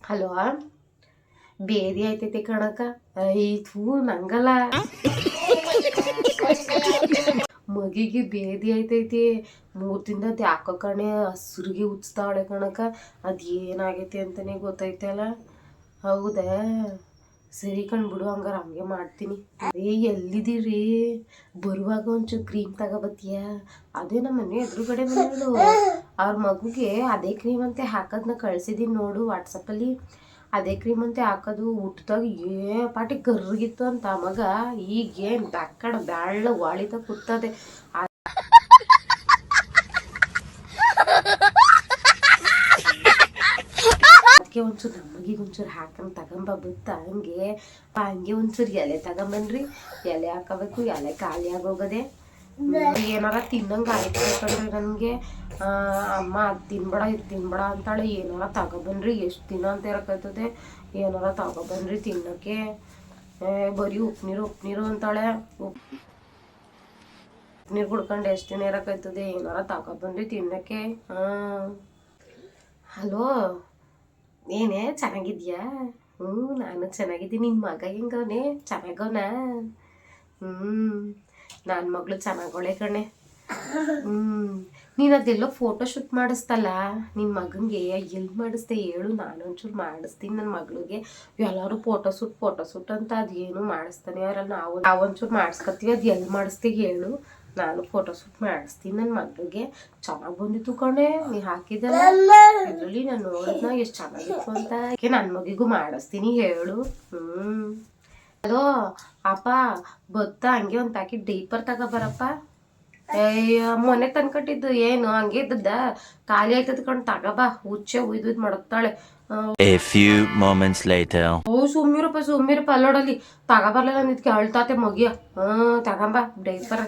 Hello, ಬೇದಿ ಆಯ್ತೈತೆ ಕಣಕ. ಐಥೂ ನಂಗಲ್ಲ, ಮಗಿಗೆ ಬೇದಿ ಆಯ್ತೈತಿ. 3 ದಿನದ ಯಾಕೋ ಕಣೆ ಹಸ್ರಿಗೆ ಉಚ್ತಾವಳೆ ಕಣಕ. ಅದೇನಾಗೈತೆ ಅಂತಲೇ ಗೊತ್ತೈತಲ್ಲ. ಹೌದಾ, ಸರಿ ಕಣ್ಬಿಡು, ಹಂಗಾರೆ ಹಂಗೆ ಮಾಡ್ತೀನಿ. ಎಲ್ಲಿದ್ದೀರಿ? ಬರುವಾಗ ಒಂಚೂರು ಕ್ರೀಮ್ ತಗೋಬತ್ತೀಯ? ಅದೇ ನಮ್ಮ ಮನೆ ಎದುರುಗಡೆ ಮನೆಯಳು, ಅವ್ರ ಮಗುಗೆ ಅದೇ ಕ್ರೀಮ್ ಅಂತೆ ಹಾಕೋದನ್ನ ಕಳ್ಸಿದ್ದೀನಿ ನೋಡು ವಾಟ್ಸಪ್ಪಲ್ಲಿ. ಅದೇ ಕ್ರೀಮ್ ಅಂತೆ ಹಾಕೋದು. ಊಟದಾಗ ಪಾಟಿ ಕರ್ರಗಿತ್ತು ಅಂತ ಮಗ. ಈಗೇನು ಬ್ಯಾಕಡ ಬ್ಯಾಳ್ಳ ವಾಳಿತ ಕೂತದೆ. ಅದಕ್ಕೆ ಒಂಚೂರು ನಮಗಿಗೆ ಒಂಚೂರು ಹಾಕೊಂಡು ತಗೊಂಬ ಬತ್ತ. ಹಂಗೆ ಒಂಚೂರು ಎಲೆ ತಗೊಂಬನ್ರಿ. ಎಲೆ ಹಾಕೋಬೇಕು, ಎಲೆ ಖಾಲಿ ಆಗೋಗದೆ. ಏನಾರ ತಿನ್ನಂಗೆ ಆಯ್ತಂದ್ರೆ ನನಗೆ ಅಮ್ಮ ಅದು ತಿನ್ಬೇಡ ಇದು ತಿನ್ಬೇಡ ಅಂತಾಳೆ. ಏನಾರ ತಗೊಬನ್ರಿ, ಎಷ್ಟು ದಿನ ಅಂತ ಇರೋಕ್ಕಾಯ್ತದೆ. ಏನಾರ ತಗೊಬನ್ರಿ ತಿನ್ನೋಕ್ಕೆ. ಬರೀ ಉಪ್ಪು ನೀರು ಅಂತಾಳೆ. ನೀರು ಕುಡ್ಕೊಂಡು ಎಷ್ಟು ದಿನ ಇರೋಕ್ಕಾಯ್ತದೆ. ಏನಾರ ತಗೊಬನ್ರಿ ತಿನ್ನೋಕ್ಕೆ. ಹಲೋ, ಏನೇ ಚೆನ್ನಾಗಿದ್ಯಾ? ನಾನು ಚೆನ್ನಾಗಿದ್ದೀನಿ. ನಿನ್ನ ಮಗ ಹೆಂಗವನೇ? ಚೆನ್ನಾಗವನ? ನನ್ನ ಮಗಳು ಚೆನ್ನಾಗವಳೆ ಕಣೆ. ನೀನು ಅದೆಲ್ಲೋ ಫೋಟೋ ಶೂಟ್ ಮಾಡಿಸ್ತಲ್ಲ ನಿನ್ನ ಮಗನಿಗೆ, ಎಲ್ಲಿ ಮಾಡಿಸ್ದೆ ಹೇಳು? ನಾನು ಒಂಚೂರು ಮಾಡಿಸ್ತೀನಿ ನನ್ನ ಮಗಳಿಗೆ. ಎಲ್ಲರೂ ಫೋಟೋ ಶೂಟ್ ಅಂತ ಅದೇನು ಮಾಡಿಸ್ತಾನೆ ಅವರಲ್ಲ. ನಾವೊಂಚೂರು ಮಾಡಿಸ್ಕೊತೀವಿ. ಅದು ಎಲ್ಲಿ ಮಾಡಿಸ್ತೀವಿ ಹೇಳು? ನಾನು ಫೋಟೋ ಶೂಟ್ ಮಾಡಿಸ್ತೀನಿ ನನ್ನ ಮಗಳಿಗೆ. ಚೆನ್ನಾಗಿ ಬಂದಿತ್ತು ಕಣೆ ನೀ ಹಾಕಿದ್ದಲ್ಲ ಇದರಲ್ಲಿ. ನಾನು ನೋಡಿದ್ನ ಎಷ್ಟು ಚೆನ್ನಾಗಿತ್ತು ಅಂತ. ನನ್ನ ಮಗಿಗೂ ಮಾಡಿಸ್ತೀನಿ ಹೇಳು. ಹಲೋ ಅಪ್ಪ, ಬತ್ತ ಹಂಗೆ ಒಂದು ಪ್ಯಾಕೆಟ್ ಡೈಪರ್ ತಗೋಬರಪ್ಪ. ಮೊನ್ನೆ ತಂದ್ಕೊಟ್ಟಿದ್ದು ಏನು ಹಂಗೆ ಇದ್ದದ್ದ? ಖಾಲಿ ಆಯ್ತದ ಕಣ್, ತಗೋಬಾ. ಹುಚ್ಚೆ ಉಯ್ದು ಮಡಗ್ತಾಳೆ. ಸುಮ್ಮಿರಪ್ಪ ಅಲ್ಲೋಡಲ್ಲಿ ತಗೋಬರ್ಲಿಲ್ಲ ಅಂದಿದ್ಕೆ ಅಳ್ತಾತೆ ಮಗಿಯ. ತಗೊಂಬ ಡೈಪರ್.